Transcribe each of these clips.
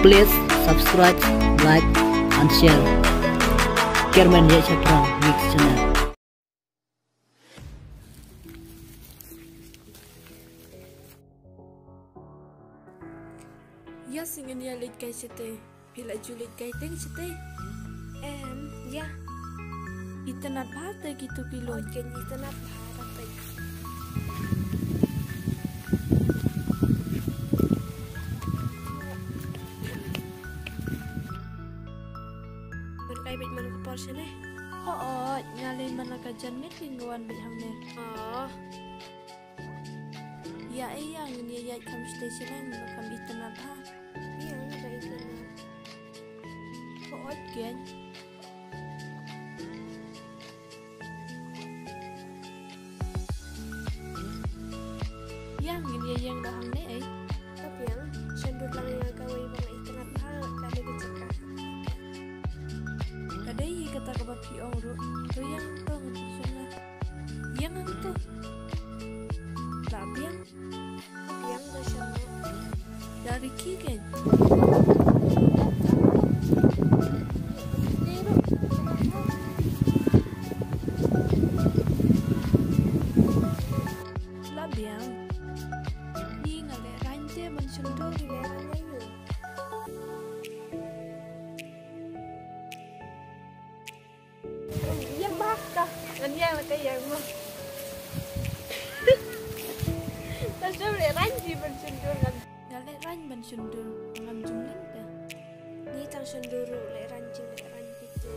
Please subscribe, like, and share. Kerman Ya Chakrang Mix Channel. Ya singen ya lit kai sete, pila julit kai teng sete. Ya. Itanat bhata gitu kilo. Ken itanat bhata. Berkai bit mana ke portion eh? Oh, nyalin mana kajan net lingguan bit hamne. Oh. Ya yang ni ya kam station ang kam itanat ha. Iya, ada itanat. Oh, gen. Yang ini yang dah hamne eh. Tapi yang sendur lang yang kawai bang itanat ha kami kecekak. Kadai kata kabar piong ru. Tu yang tu sana. Yang ang tu. Tapi yang dah sama. dari kigen. Labiang. Ni ngale rante mensundu Di daerahnya yuk. yang bakah dan yang kayak mah. Tasum le ranji mensundu kan. Ngale ran mensundu ngam jumling dah. Ni tang senduru le ranjing tu.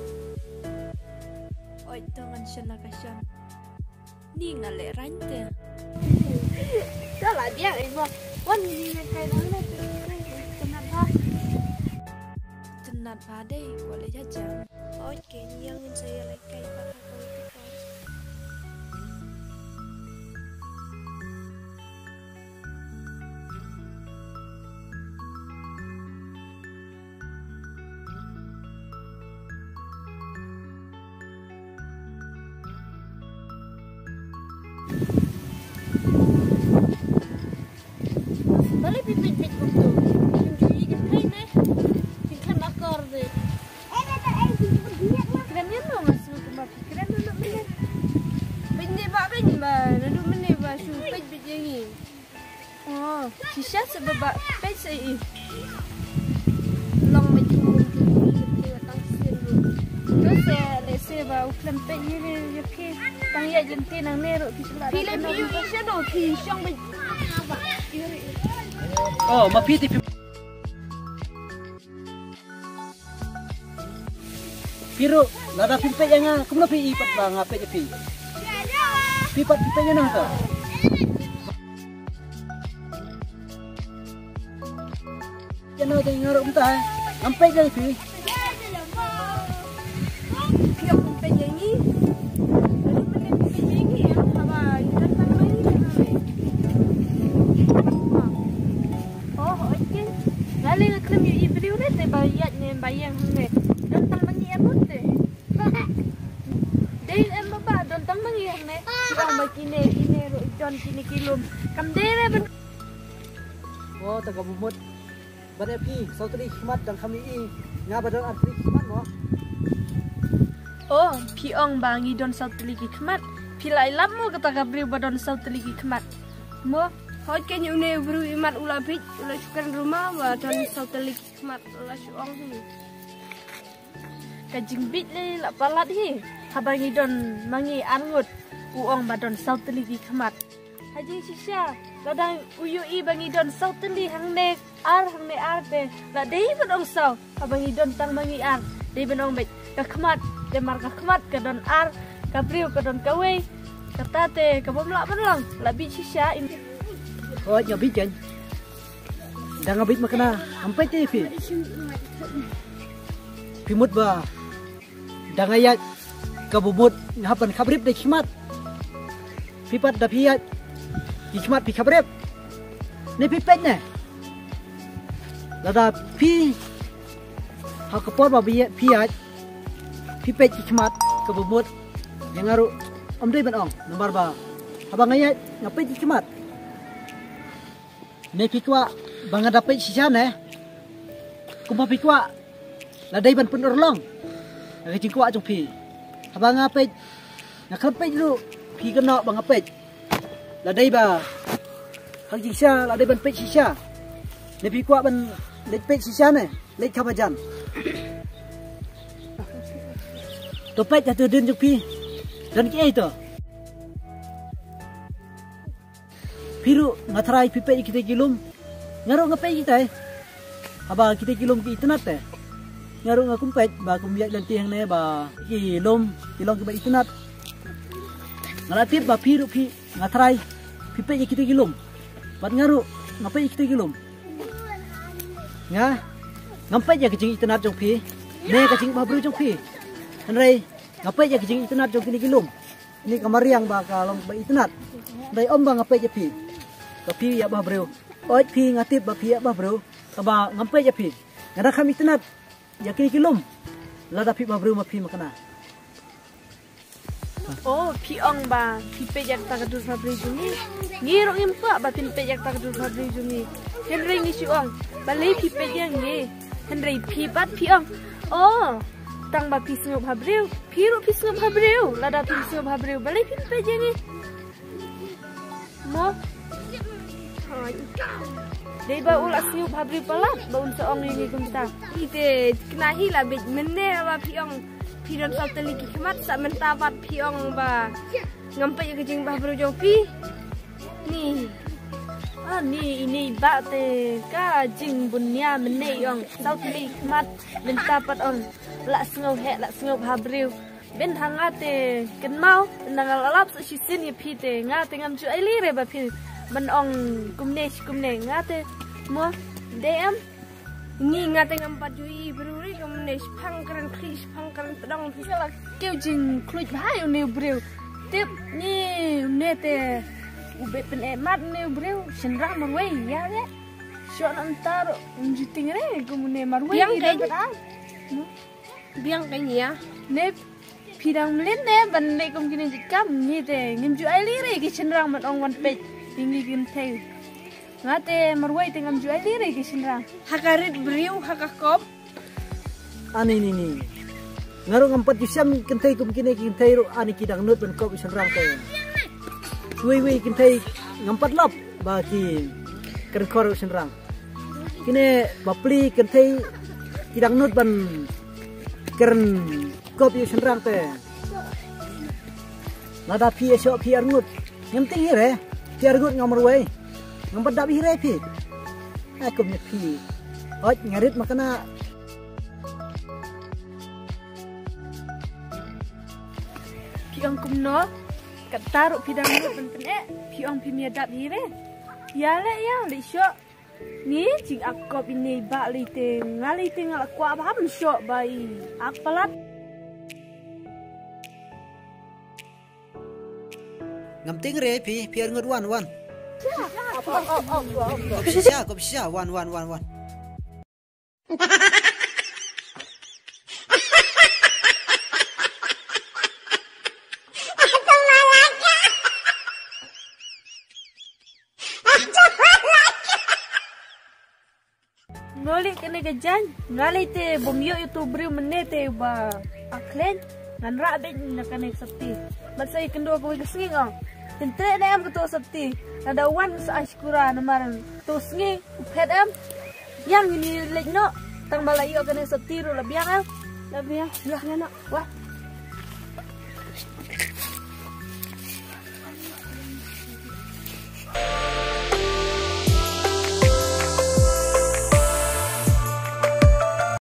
Oi tangan sana kasan. Ni ngale rante. Salah dia ibu. Wan ni kayak mana tu? Kenapa? Tenat padai boleh jajang. Oke, yang saya like kayak pada kau itu. Boleh pipit waktu. Jadi kita ni, kita makar deh. Kerana no masuk ke mak. Kerana nak mana? Benda ba, nadu mana ba supaya berjadi. Oh, sisa sebab pesa ini. Long macam kita datang sini. Terus lese ba uklan pe ye ke tang ya jente nang nero kisla. Pilih isa do, pisang ba. Oh, mapiti. Piro, nada pimpe yang kamu napi ipat bang apa je pi? Pipat pipenya nang ta? Jangan ada ngaruk entah. Sampai je pi. Piang penyanyi. Lalu mana penyanyi ya? Apa datang lagi? Oh, okey. Lalu nak kena ibri udah te bayar ni bayang ni. Dontang mangi apa te? Dei em bapa dontang mangi ni. Yang begini ini John kini kilum. Kam dere ben. Oh, tak kabumut. Badai pi, sautri khmat dan kami ini. Ngah badan arti khmat no. Oh, piong bangi don sautli ki khmat. Pilai lamu kata kabri badon sautli ki khmat. Mo Hoi kan yung nebru imat ulapit, ulaskan rumah wa dan sautalik mat ulasuang ni. kajing bit le la palat hi. Habangi don mangi angut uong badon sautli ki khmat. Haji sisa kadang uyu i bangi don sautli hangne ar te. La dei badong sau habangi don tang mangi ar. Dei benong bet ka khmat de mar ka khmat ka don ar ka priu ka don kawe. Kata te ka bomla benong la bit sisa in. Oh, nyabit kan? Dah ngabit makna sampai TV. Pimut ba? Dah ngayat kabubut ngapan kabrip de khmat. Pipat da piat. Khmat pi kabrip. Ni pipet ne. Lada pi hakapor ba piat. Pipet khmat kabubut yang ngaru amdai ban ong nomor ba. Abang ngayat ngapai khmat. Ne pikwa banga dapat sisa ne kumpa pi kwa la dai ban pun orlong ga jing kwa jong pi abang apej nak pej lu pi kena bang apej la dai ba hang jing sha la dai ban pej sha le pi kwa ban le pej sha ne le khabajan to pej ta din jong pi dan ki ai to piru ngatrai pi pej kita kilum ngaro ngapej kita aba kita kilum ki itnat te ngaru ngakumpet ba kumbiak dan tiang ne ba kilom ke ba itnat ngalatip ba piru pi ngatrai pi pe kita kilom bat ngaru ngapai kita kilom nga ngampai ya kecing itnat jong pi ne kecing ba bru jong pi anrai ngapai ya kecing itnat jong kini kilom ni kamariang ba kalong ba itnat dai om ba ngapai ya pi ba pi ya ba bru oi pi ngatip ba pi ya ba bru ba ngampai ya pi ngada kami itnat ya kini kilom lada pi babru ma pi makana oh pi ong ba pi pejak ta kadur fabri jungi ngiro impa ba tin pejak ta kadur fabri jungi henry ni si ong balai pi pejak ngi henry pi bat pi ong oh tang ba pi sngop habriu pi ru pi sngop habriu lada pi sngop habriu balai pi pejak ngi mo dei ba ulas siu habri palat ba un seong ini kumta ite knahi la bej menne ba piong pidon salteli ki kemat sa mentabat piong ba ngampai ke jing ba bro jong pi ni ni ini ba te ka jing bunya menne yong salteli kemat mentabat on la sngau habri ben hangate ken mau nangal alap sa sisin ye pi te nga te ngam chu ai li re ba pi ban ong kumne ngate mo dem ngi ngate ngam pajui bruri kumne pangkaran kris pangkaran pedang pisala keu jing kluj bhai ne breu tip ni nete ube pen emat ne breu senra marwei ya le shon antar unjiting re kumne marwei biang kanya ne pidang mlin ne ban ne kum kini jikam ni te ngim ju ai li re ki senrang mat ong wan pe tinggi gim theu ngate marwai tengam juai lire ki sinrang hakarit briu hakakop ani ni ngaru ngampat jisam kentai kum kini kentai ru ani kidang nut ban kop sinrang te wi kentai ngampat lop ba ki kerkor sinrang kini bapli kentai kidang nut ban keren kop sinrang te lada pi esok pi arnut ngam tinggi re tiar gut ngamar wei ngampat dak bihre pi aku punya pi oj ngarit makana piong kumno kataru pidang nu penpen piong pi mia dak bihre ya le ya li syo ni jing akop ini ba li te ngali te ngal kwa ba ham syo bai akpalat ngam ting re pi piar ngut wan ko bisa wan ngoli kene gajan ngali te bomyo youtuber menete ba aklen ngan rabe nakane sapti masai kendo ko gising ang tentre na am to sapti ada wan sa ashkura namaran to sngi pet am yang ini lekno tang balayo kene sapti ro labiang am labiang lah na wa